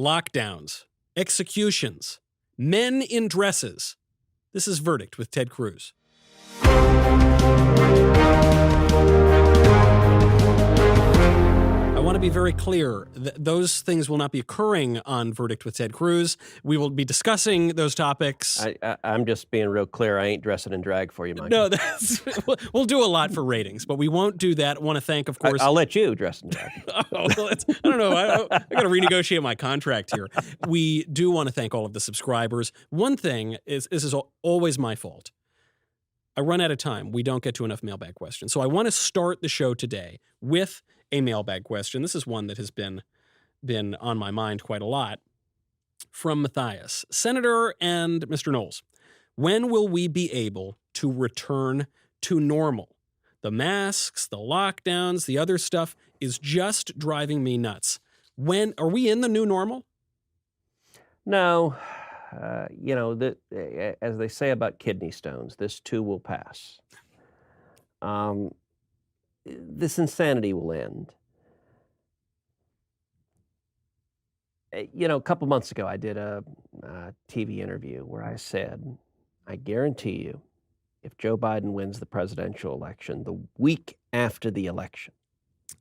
lockdowns, executions, men in dresses. This is Verdict with Ted Cruz. I want to be very clear that those things will not be occurring on Verdict with Ted Cruz. We will be discussing those topics. I'm just being real clear. I ain't dressing in drag for you, Mike. No, we'll do a lot for ratings, but we won't do that. I want to thank, of course. I'll let you dress in drag. I don't know. I got to renegotiate my contract here. We do want to thank all of the subscribers. One thing is, this is always my fault. I run out of time. We don't get to enough mailbag questions. So I want to start the show today with a mailbag question. This is one that has been on my mind quite a lot. From Matthias. Senator and Mr. Knowles, when will we be able to return to normal? The masks, the lockdowns, the other stuff is just driving me nuts. When are we in the new normal? No. As they say about kidney stones, this too will pass. This insanity will end. A couple months ago, I did a TV interview where I said, I guarantee you, if Joe Biden wins the presidential election, the week after the election,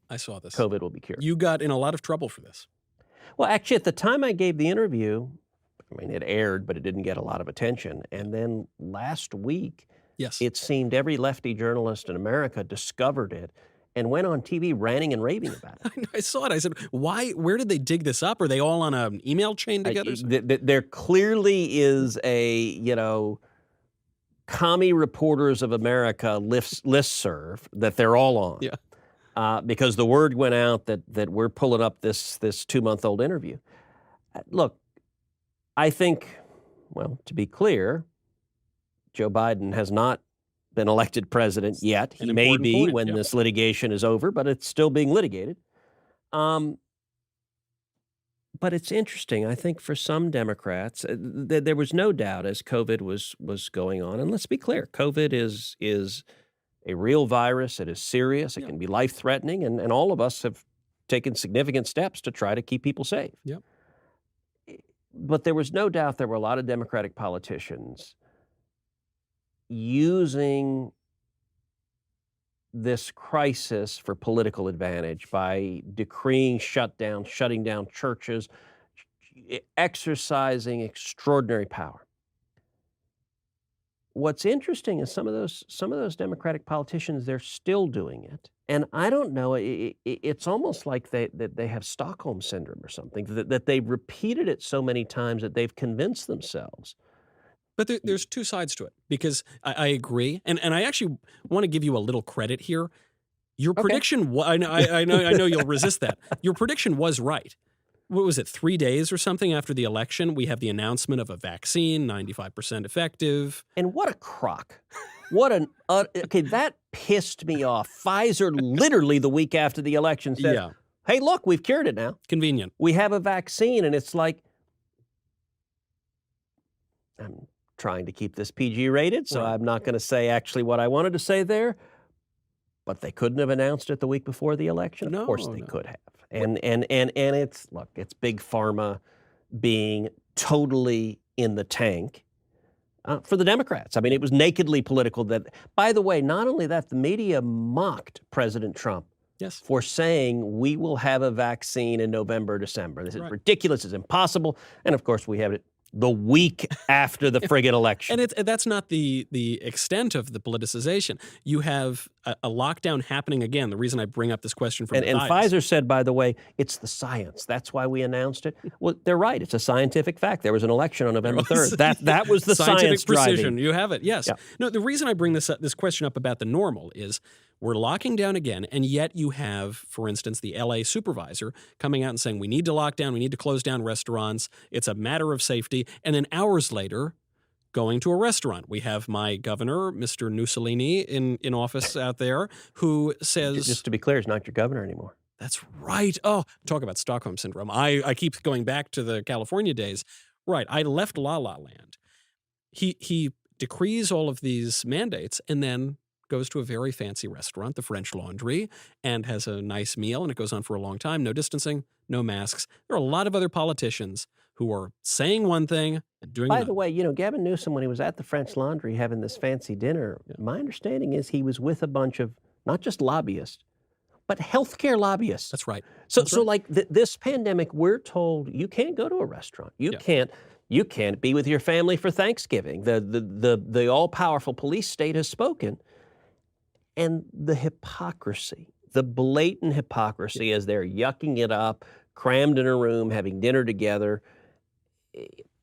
I saw this. COVID will be cured. You got in a lot of trouble for this. Well, actually, at the time I gave the interview, it aired, but it didn't get a lot of attention. And then last week, yes, it seemed every lefty journalist in America discovered it and went on TV ranting and raving about it. I saw it. I said, why? Where did they dig this up? Are they all on an email chain together? There clearly is a, Commie Reporters of America listserv that they're all on. Yeah. Because the word went out that we're pulling up this 2-month-old interview. Look, I think, to be clear, Joe Biden has not been elected president yet. He may be when this litigation is over, but it's still being litigated. But it's interesting. I think for some Democrats, there was no doubt as COVID was going on. And let's be clear, COVID is a real virus. It is serious. It can be life-threatening. And all of us have taken significant steps to try to keep people safe. Yep. But there was no doubt there were a lot of Democratic politicians using this crisis for political advantage by decreeing shutting down churches, exercising extraordinary power. What's interesting is some of those Democratic politicians, they're still doing it. And I don't know, it's almost like they have Stockholm syndrome or something, that they've repeated it so many times that they've convinced themselves. But there's two sides to it, because I agree. And I actually want to give you a little credit here. Your prediction, I know you'll resist that. Your prediction was right. What was it, 3 days or something after the election? We have the announcement of a vaccine, 95% effective. And what a crock. That pissed me off. Pfizer literally the week after the election said, hey, look, we've cured it now. Convenient. We have a vaccine, and it's like, I'm trying to keep this PG rated, so I'm not going to say actually what I wanted to say there, but they couldn't have announced it the week before the election. Of course they could have. And it's big pharma being totally in the tank for the Democrats. I mean, it was nakedly political. That, by the way, not only that, the media mocked President Trump for saying we will have a vaccine in November, December. This is ridiculous. It's impossible. And of course, we have it the week after the friggin' election. And that's not the extent of the politicization. You have a lockdown happening again. The reason I bring up this question from and Pfizer said, by the way, it's the science. That's why we announced it. Well, they're right. It's a scientific fact. There was an election on November 3rd. That was the scientific precision. Driving. You have it. Yes. Yeah. No, the reason I bring this question up about the normal is we're locking down again, and yet you have, for instance, the LA supervisor coming out and saying we need to lock down, we need to close down restaurants. It's a matter of safety. And then hours later, going to a restaurant. We have my governor, Mr. Mussolini, in office out there, who says... Just to be clear, he's not your governor anymore. That's right. Oh, talk about Stockholm Syndrome. I keep going back to the California days. Right. I left La La Land. He decrees all of these mandates and then goes to a very fancy restaurant, the French Laundry, and has a nice meal, and it goes on for a long time. No distancing, no masks. There are a lot of other politicians who are saying one thing and doing another. By the way, Gavin Newsom, when he was at the French Laundry having this fancy dinner, my understanding is he was with a bunch of not just lobbyists, but healthcare lobbyists. That's right. So like this pandemic, we're told you can't go to a restaurant. You can't be with your family for Thanksgiving. The all-powerful police state has spoken. And the hypocrisy, the blatant hypocrisy as they're yucking it up, crammed in a room, having dinner together.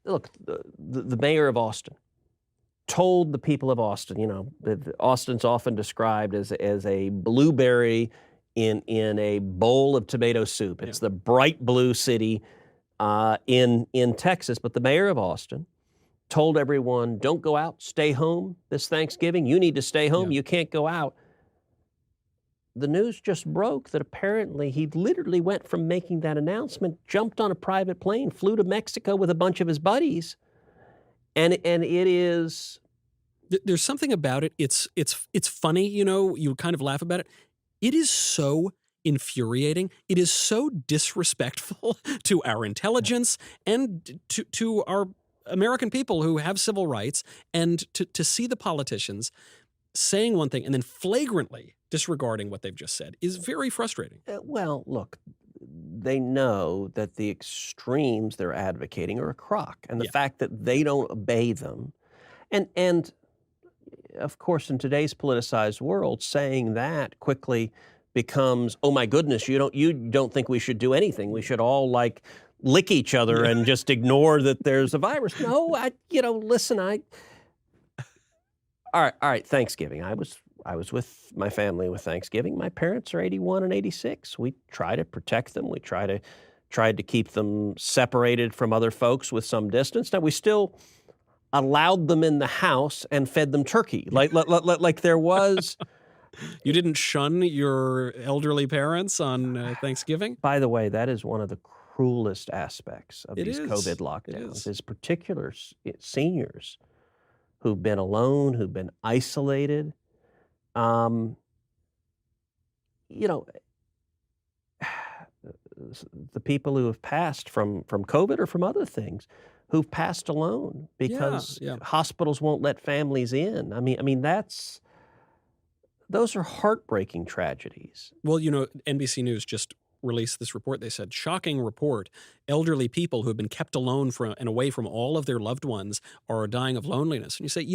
Look, the mayor of Austin told the people of Austin, Austin's often described as a blueberry in a bowl of tomato soup. It's the bright blue city in Texas. But the mayor of Austin told everyone, don't go out, stay home this Thanksgiving. You need to stay home. You can't go out. The news just broke that apparently he literally went from making that announcement, jumped on a private plane, flew to Mexico with a bunch of his buddies, and it is. There's something about it. It's funny, you kind of laugh about it. It is so infuriating. It is so disrespectful to our intelligence and to our American people who have civil rights, and to see the politicians saying one thing and then flagrantly disregarding what they've just said is very frustrating. Well, look, they know that the extremes they're advocating are a crock, and the fact that they don't obey them, and of course, in today's politicized world, saying that quickly becomes, oh my goodness, you don't think we should do anything? We should all lick each other and just ignore that there's a virus? No, listen, all right, Thanksgiving. I was with my family with Thanksgiving. My parents are 81 and 86. We try to protect them. We tried to keep them separated from other folks with some distance. Now, we still allowed them in the house and fed them turkey. Like there was. You didn't shun your elderly parents on Thanksgiving? By the way, that is one of the cruelest aspects of these COVID lockdowns, is particular seniors who've been alone, who've been isolated. The people who have passed from COVID or from other things, who've passed alone because hospitals won't let families in. I mean those are heartbreaking tragedies. Well, NBC News just released this report. They said, shocking report, elderly people who have been kept alone and away from all of their loved ones are dying of loneliness. And you say,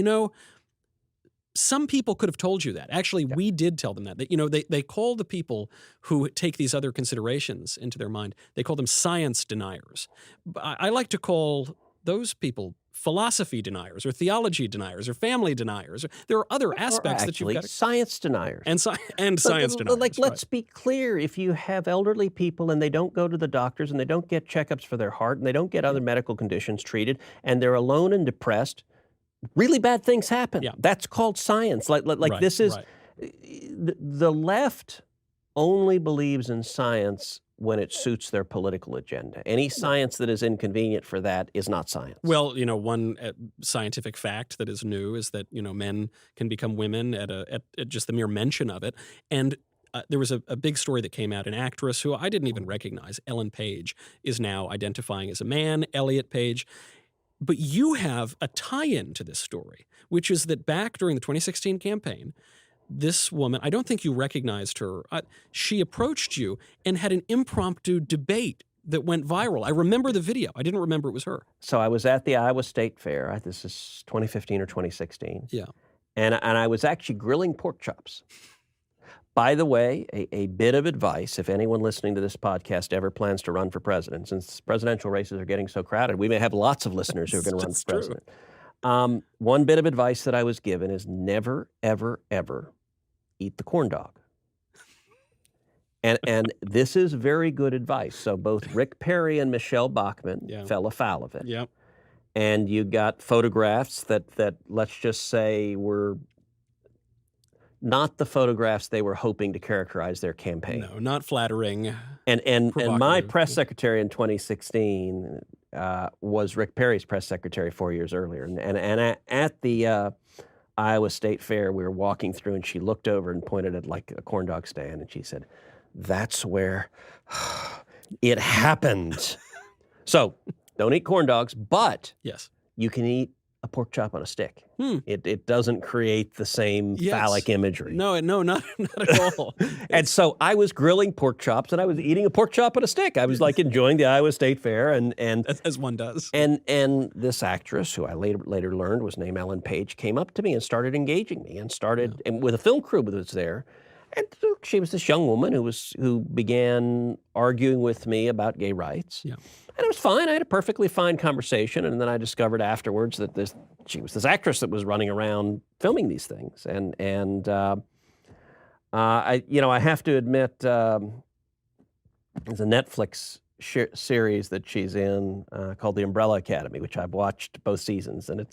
some people could have told you that. Actually, we did tell them that. They call the people who take these other considerations into their mind, they call them science deniers. I like to call those people philosophy deniers or theology deniers or family deniers. There are other aspects that you've got to... science deniers. And science deniers. Let's be clear. If you have elderly people and they don't go to the doctors and they don't get checkups for their heart and they don't get other medical conditions treated and they're alone and depressed, really bad things happen. Yeah. That's called science. This is... The left only believes in science when it suits their political agenda. Any science that is inconvenient for that is not science. Well, one scientific fact that is new is that, men can become women at just the mere mention of it. And there was a big story that came out. An actress who I didn't even recognize, Ellen Page, is now identifying as a man, Elliot Page. But you have a tie-in to this story, which is that back during the 2016 campaign, this woman, I don't think you recognized her, she approached you and had an impromptu debate that went viral. I remember the video. I didn't remember it was her. So I was at the Iowa State Fair. This is 2015 or 2016. Yeah. And I was actually grilling pork chops. By the way, a bit of advice, if anyone listening to this podcast ever plans to run for president, since presidential races are getting so crowded, we may have lots of listeners who are going to run for president. One bit of advice that I was given is never, ever, ever eat the corn dog. And this is very good advice. So both Rick Perry and Michelle Bachmann fell afoul of it. Yep. And you got photographs that let's just say were not the photographs they were hoping to characterize their campaign. No, not flattering. And my press secretary in 2016 was Rick Perry's press secretary 4 years earlier. And at the Iowa State Fair. We were walking through, and she looked over and pointed at like a corn dog stand, and she said, "That's where it happened." So don't eat corn dogs, but yes, you can eat a pork chop on a stick. It doesn't create the same phallic imagery. No, not at all. And so I was grilling pork chops, and I was eating a pork chop on a stick. I was like enjoying the Iowa State Fair, and as one does. And this actress, who I later learned was named Ellen Page, came up to me and started engaging me, and started and with a film crew that was there. And she was this young woman who began arguing with me about gay rights. Yeah. And it was fine. I had a perfectly fine conversation, and then I discovered afterwards that she was this actress that was running around filming these things. And I have to admit, there's a Netflix series that she's in called The Umbrella Academy, which I've watched both seasons, and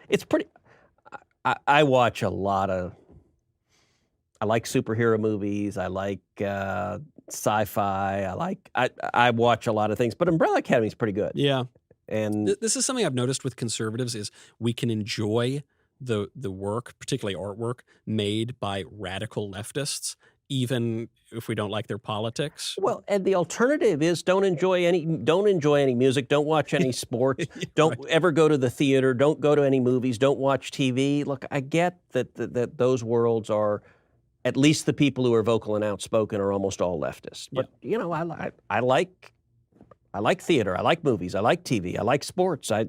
it's pretty. I watch a lot of. I like superhero movies. I like sci-fi. I watch a lot of things, but Umbrella Academy is pretty good. Yeah, and this is something I've noticed with conservatives is we can enjoy the work, particularly artwork, made by radical leftists, even if we don't like their politics. Well, and the alternative is don't enjoy any music, don't watch any sports, don't ever go to the theater, don't go to any movies, don't watch TV. Look, I get that those worlds are. At least the people who are vocal and outspoken are almost all leftists. But I like theater. I like movies. I like TV. I like sports. I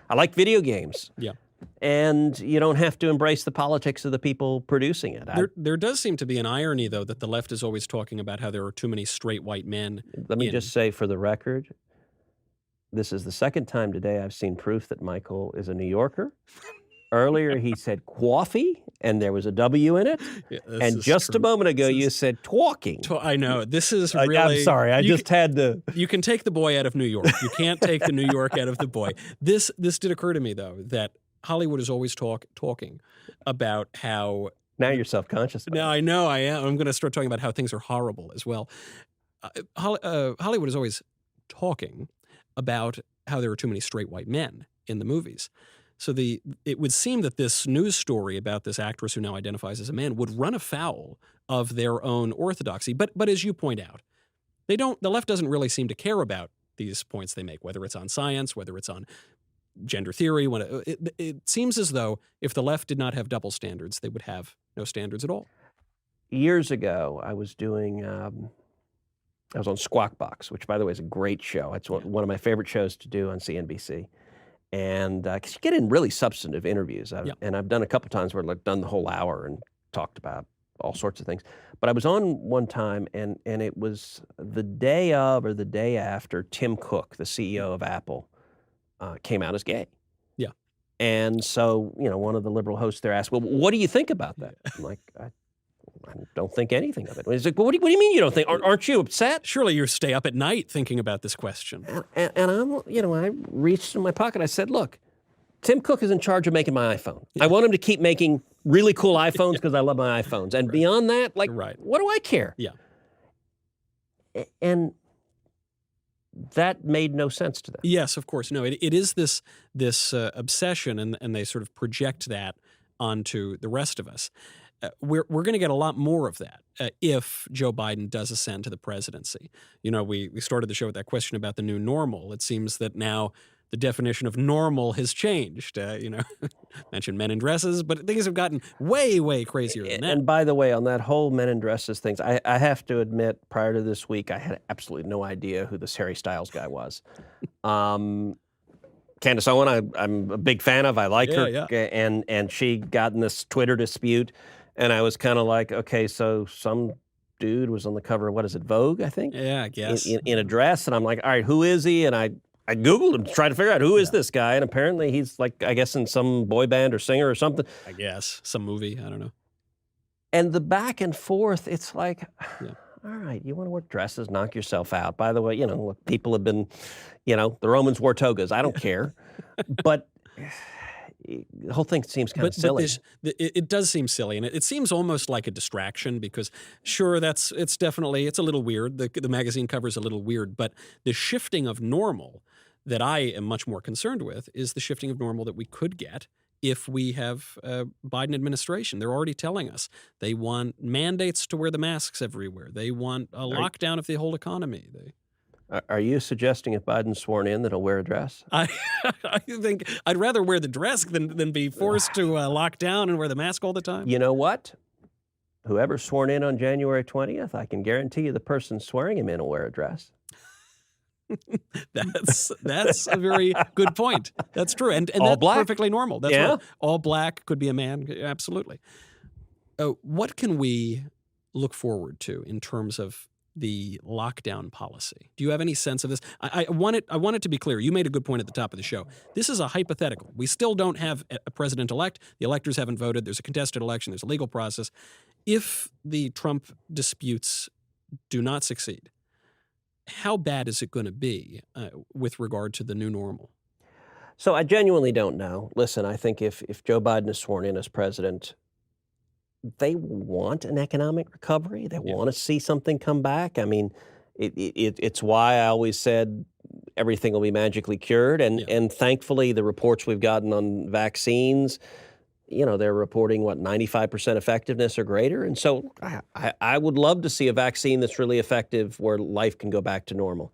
like video games. Yeah. And you don't have to embrace the politics of the people producing it. There does seem to be an irony, though, that the left is always talking about how there are too many straight white men. Let me just say, for the record, this is the second time today I've seen proof that Michael is a New Yorker. Earlier, he said coffee, and there was a W in it. Yeah, and just a moment ago, you said talking. I know. This is really... I'm sorry. I just had to... You can take the boy out of New York. You can't take the New York out of the boy. This did occur to me, though, that Hollywood is always talking about how... Now you're self-conscious. Now I know I am. I'm going to start talking about how things are horrible as well. Hollywood is always talking about how there are too many straight white men in the movies. So it would seem that this news story about this actress who now identifies as a man would run afoul of their own orthodoxy. But as you point out, the left doesn't really seem to care about these points they make, whether it's on science, whether it's on gender theory. It seems as though if the left did not have double standards, they would have no standards at all. Years ago, I was doing, I was on Squawk Box, which, by the way, is a great show. It's one of my favorite shows to do on CNBC. And because you get in really substantive interviews, and I've done a couple times where I've done the whole hour and talked about all sorts of things. But I was on one time, and it was the day of or the day after Tim Cook, the CEO of Apple, came out as gay. Yeah. And so, one of the liberal hosts there asked, "Well, what do you think about that?" I'm like, I don't think anything of it. He's like, "Well, what do you mean you don't think? Aren't you upset?" Surely you stay up at night thinking about this question. And I reached in my pocket. I said, "Look, Tim Cook is in charge of making my iPhone. Yeah. I want him to keep making really cool iPhones because I love my iPhones. And beyond that, what do I care?" Yeah. And that made no sense to them. Yes, of course. No, it is this obsession, and they sort of project that onto the rest of us. We're going to get a lot more of that if Joe Biden does ascend to the presidency. We started the show with that question about the new normal. It seems that now the definition of normal has changed. Mentioned men in dresses, but things have gotten way, way crazier than that. And by the way, on that whole men in dresses things, I have to admit, prior to this week, I had absolutely no idea who this Harry Styles guy was. Candace Owen, I'm a big fan of. I like her. Yeah. And she got in this Twitter dispute. And I was kind of like, okay, so some dude was on the cover of, what is it, Vogue, I think? Yeah, I guess. In a dress. And I'm like, all right, who is he? And I Googled him to try to figure out who is this guy. And apparently he's like, I guess in some boy band or singer or something. I guess. Some movie. I don't know. And the back and forth, it's like, all right, you want to wear dresses, knock yourself out. By the way, look, people have been, the Romans wore togas. I don't care. But the whole thing seems kind of silly. But it does seem silly, and it seems almost like a distraction because, sure, it's a little weird. The magazine cover is a little weird, but the shifting of normal that I am much more concerned with is the shifting of normal that we could get if we have a Biden administration. They're already telling us they want mandates to wear the masks everywhere. They want a lockdown of the whole economy. Are you suggesting if Biden's sworn in that he'll wear a dress? I think I'd rather wear the dress than be forced to lock down and wear the mask all the time. You know what? Whoever's sworn in on January 20th, I can guarantee you the person swearing him in will wear a dress. That's a very good point. That's true. And all that's black. Perfectly normal. That's Yeah. right. All black, could be a man. Absolutely. What can we look forward to in terms of the lockdown policy? Do you have any sense of this? I want it to be clear. You made a good point at the top of the show. This is a hypothetical. We still don't have a president-elect. The electors haven't voted. There's a contested election. There's a legal process. If the Trump disputes do not succeed, how bad is it going to be with regard to the new normal? So I genuinely don't know. Listen, I think if Joe Biden is sworn in as president, they want an economic recovery. They want to see something come back. I mean, it's why I always said everything will be magically cured. And thankfully, the reports we've gotten on vaccines, they're reporting, 95% effectiveness or greater. And so I would love to see a vaccine that's really effective where life can go back to normal.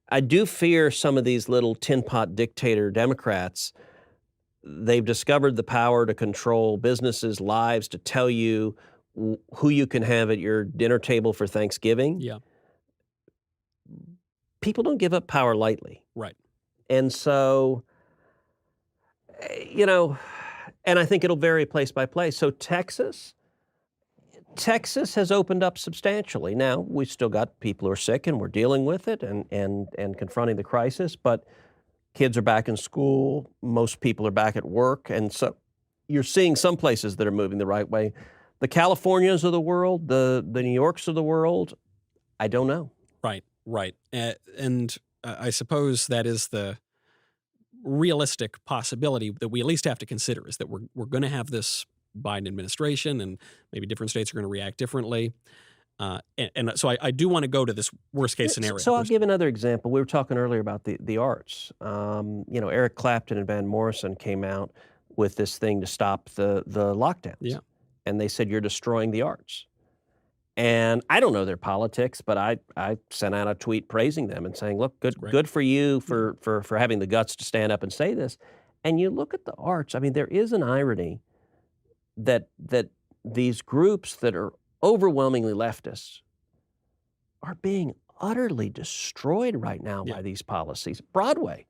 I do fear some of these little tin pot dictator Democrats. They've discovered the power to control businesses' lives, to tell you who you can have at your dinner table for Thanksgiving. Yeah. People don't give up power lightly. Right. And so, and I think it'll vary place by place. So Texas has opened up substantially. Now, we've still got people who are sick, and we're dealing with it and confronting the crisis, but kids are back in school. Most people are back at work. And so you're seeing some places that are moving the right way. The Californias of the world, the New Yorks of the world, I don't know. Right. And I suppose that is the realistic possibility that we at least have to consider, is that we're going to have this Biden administration, and maybe different states are going to react differently. And so I do want to go to this worst case scenario. So I'll give another example. We were talking earlier about the arts. Eric Clapton and Van Morrison came out with this thing to stop the lockdowns. Yeah. And they said, you're destroying the arts. And I don't know their politics, but I sent out a tweet praising them and saying, look, good for you for having the guts to stand up and say this. And you look at the arts, I mean, there is an irony that these groups that are overwhelmingly leftists are being utterly destroyed right now by these policies. Broadway.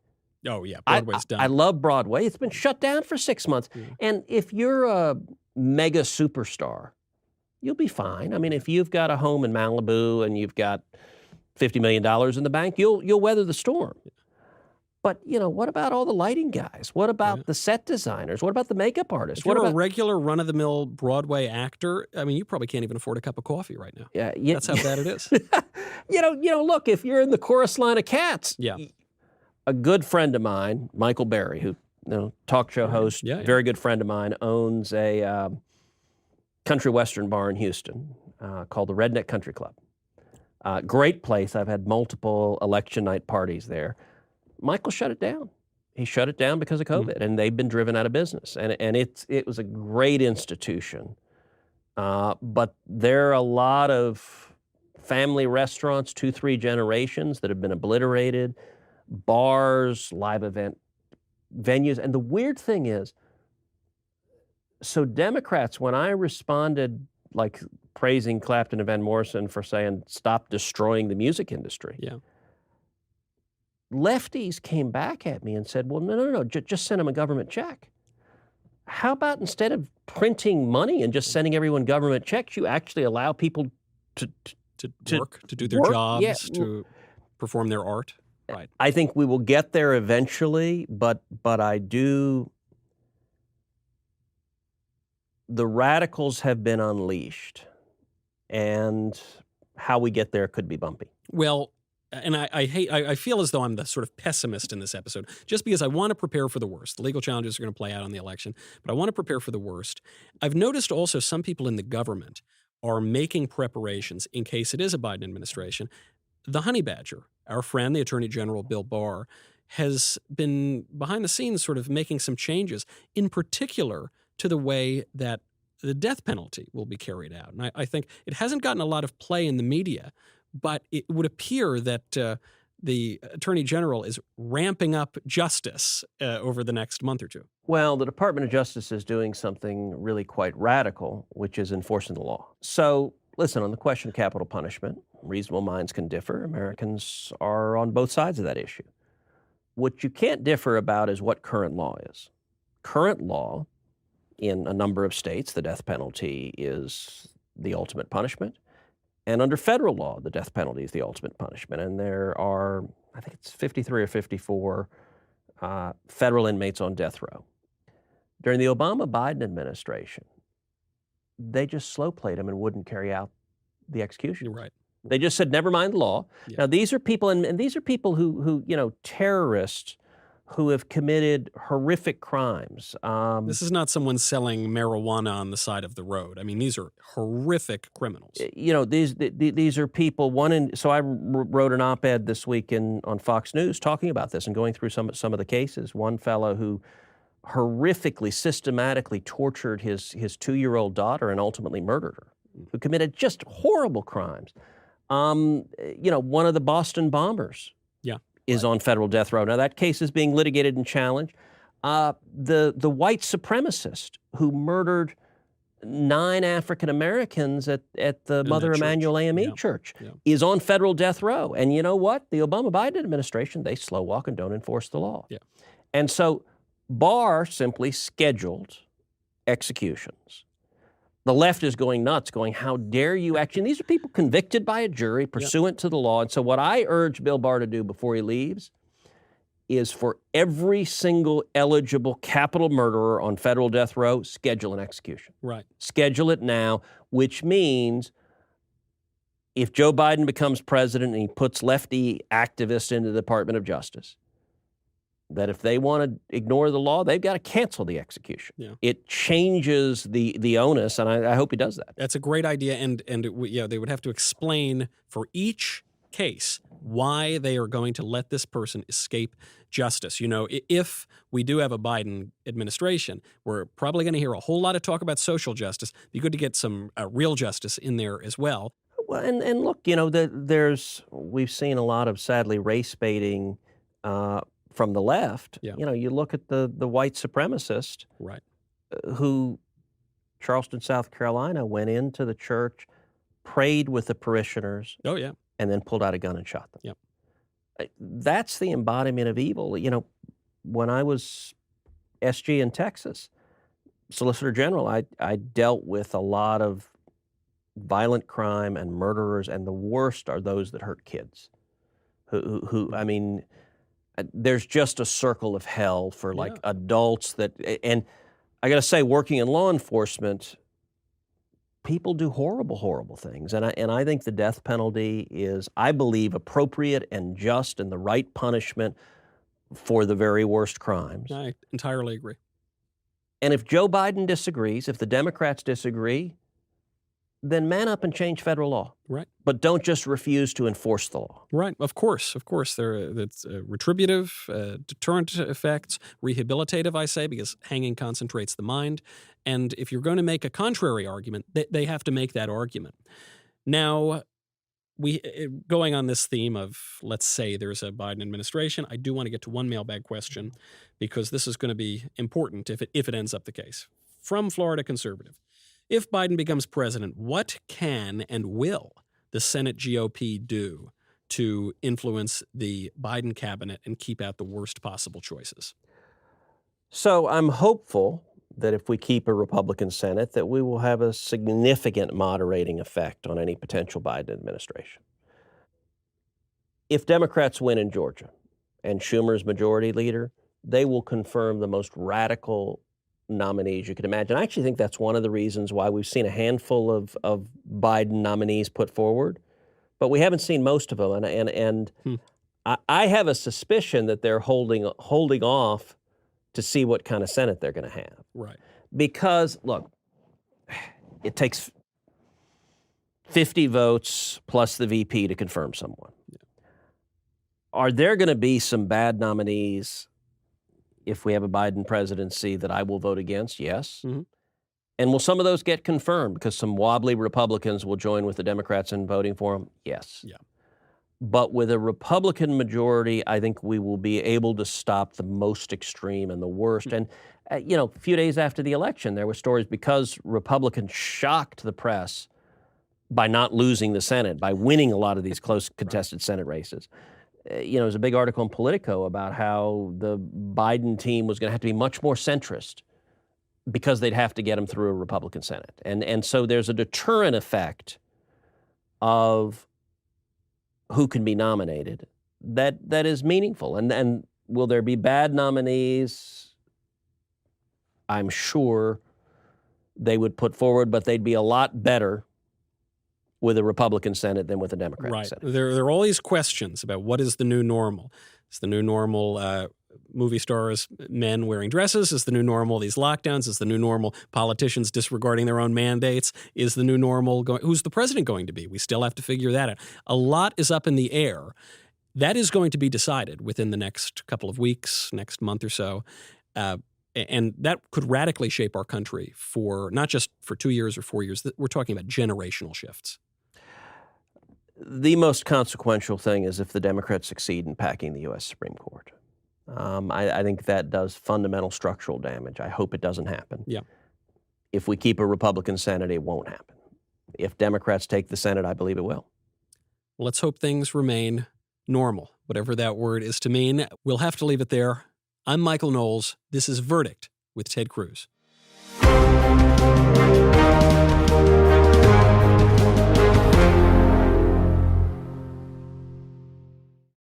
Oh, yeah. Broadway's done. I love Broadway. It's been shut down for 6 months. Yeah. And if you're a mega superstar, you'll be fine. I mean, if you've got a home in Malibu and you've got $50 million in the bank, you'll weather the storm. But, what about all the lighting guys? What about the set designers? What about the makeup artists? If you're a regular run-of-the-mill Broadway actor, I mean, you probably can't even afford a cup of coffee right now. Yeah, that's how bad it is. Look, if you're in the chorus line of Cats, yeah. A good friend of mine, Michael Berry, who talk show host, very good friend of mine, owns a country western bar in Houston called the Redneck Country Club. Great place. I've had multiple election night parties there. Michael shut it down. He shut it down because of COVID, and they've been driven out of business. And it was a great institution. But there are a lot of family restaurants, 2-3 generations that have been obliterated, bars, live event venues. And the weird thing is, so Democrats, when I responded like praising Clapton and Van Morrison for saying, stop destroying the music industry. Yeah. Lefties came back at me and said, well, no, just send them a government check. How about instead of printing money and just sending everyone government checks, you actually allow people to work, to do their jobs, to perform their art? Right. I think we will get there eventually, but I do. The radicals have been unleashed, and how we get there could be bumpy. Well, and I feel as though I'm the sort of pessimist in this episode, just because I want to prepare for the worst. The legal challenges are going to play out on the election, but I want to prepare for the worst. I've noticed also some people in the government are making preparations in case it is a Biden administration. The honey badger, our friend, the Attorney General Bill Barr, has been behind the scenes sort of making some changes, in particular to the way that the death penalty will be carried out. And I think it hasn't gotten a lot of play in the media, but it would appear that the Attorney General is ramping up justice over the next month or two. Well, the Department of Justice is doing something really quite radical, which is enforcing the law. So, listen, on the question of capital punishment, reasonable minds can differ. Americans are on both sides of that issue. What you can't differ about is what current law is. Current law in a number of states, the death penalty is the ultimate punishment. And under federal law, the death penalty is the ultimate punishment. And there are, I think it's 53 or 54 federal inmates on death row. During the Obama-Biden administration, they just slow-played them and wouldn't carry out the execution. You're right. They just said, never mind the law. Yeah. Now, these are people, and these are people who, terrorists who have committed horrific crimes. This is not someone selling marijuana on the side of the road. I mean, these are horrific criminals. These are people. So I wrote an op-ed this week on Fox News talking about this and going through some of the cases. One fellow who horrifically, systematically tortured his 2-year-old daughter and ultimately murdered her, who committed just horrible crimes. One of the Boston bombers is on federal death row. Now, that case is being litigated and challenged. The white supremacist who murdered 9 African Americans at the Mother Emanuel AME Church is on federal death row. And you know what? The Obama-Biden administration, they slow walk and don't enforce the law. Yeah. And so Barr simply scheduled executions. The left is going nuts, going, how dare you actually? And these are people convicted by a jury pursuant to the law. And so what I urge Bill Barr to do before he leaves is for every single eligible capital murderer on federal death row, schedule an execution. Right. Schedule it now, which means if Joe Biden becomes president and he puts lefty activists into the Department of Justice, that if they want to ignore the law, they've got to cancel the execution. Yeah. It changes the onus, and I hope he does that. That's a great idea, and they would have to explain for each case why they are going to let this person escape justice. If we do have a Biden administration, we're probably going to hear a whole lot of talk about social justice. It'd be good to get some real justice in there as well. Well, and look, we've seen a lot of, sadly, race baiting from the left. Yeah. You look at the white supremacist, right, who Charleston, South Carolina, went into the church, prayed with the parishioners. Oh, yeah. And then pulled out a gun and shot them. Yep. That's the embodiment of evil. When I was SG in Texas, Solicitor General, I dealt with a lot of violent crime and murderers, and the worst are those that hurt kids. I mean, there's just a circle of hell for adults and I got to say, working in law enforcement, people do horrible, horrible things. And I think the death penalty is, I believe, appropriate and just and the right punishment for the very worst crimes. I entirely agree. And if Joe Biden disagrees, if the Democrats disagree, then man up and change federal law. Right. But don't just refuse to enforce the law. Right. Of course. It's retributive, deterrent effects, rehabilitative, I say, because hanging concentrates the mind. And if you're going to make a contrary argument, they have to make that argument. Now, going on this theme of, let's say there's a Biden administration, I do want to get to one mailbag question because this is going to be important if it ends up the case. From Florida Conservative. If Biden becomes president, what can and will the Senate GOP do to influence the Biden cabinet and keep out the worst possible choices? So I'm hopeful that if we keep a Republican Senate, that we will have a significant moderating effect on any potential Biden administration. If Democrats win in Georgia and Schumer's majority leader, they will confirm the most radical nominees you could imagine. I actually think that's one of the reasons why we've seen a handful of Biden nominees put forward, but we haven't seen most of them. And I have a suspicion that they're holding off to see what kind of Senate they're going to have. Right. Because, look, it takes 50 votes plus the VP to confirm someone. Yeah. Are there going to be some bad nominees if we have a Biden presidency that I will vote against? Yes. Mm-hmm. And will some of those get confirmed because some wobbly Republicans will join with the Democrats in voting for them? Yes. Yeah. But with a Republican majority, I think we will be able to stop the most extreme and the worst. And, a few days after the election, there were stories because Republicans shocked the press by not losing the Senate, by winning a lot of these close contested Senate races. There's a big article in Politico about how the Biden team was going to have to be much more centrist because they'd have to get him through a Republican Senate. And so there's a deterrent effect of who can be nominated that is meaningful. And will there be bad nominees? I'm sure they would put forward, but they'd be a lot better with a Republican Senate than with a Democratic Senate. There are all these questions about what is the new normal. Is the new normal movie stars, men wearing dresses? Is the new normal these lockdowns? Is the new normal politicians disregarding their own mandates? Is the new normal who's the president going to be? We still have to figure that out. A lot is up in the air. That is going to be decided within the next couple of weeks, next month or so. And that could radically shape our country for not just for 2 years or 4 years. We're talking about generational shifts. The most consequential thing is if the Democrats succeed in packing the U.S. Supreme Court. I think that does fundamental structural damage. I hope it doesn't happen. Yeah. If we keep a Republican Senate, it won't happen. If Democrats take the Senate, I believe it will. Let's hope things remain normal, whatever that word is to mean. We'll have to leave it there. I'm Michael Knowles. This is Verdict with Ted Cruz.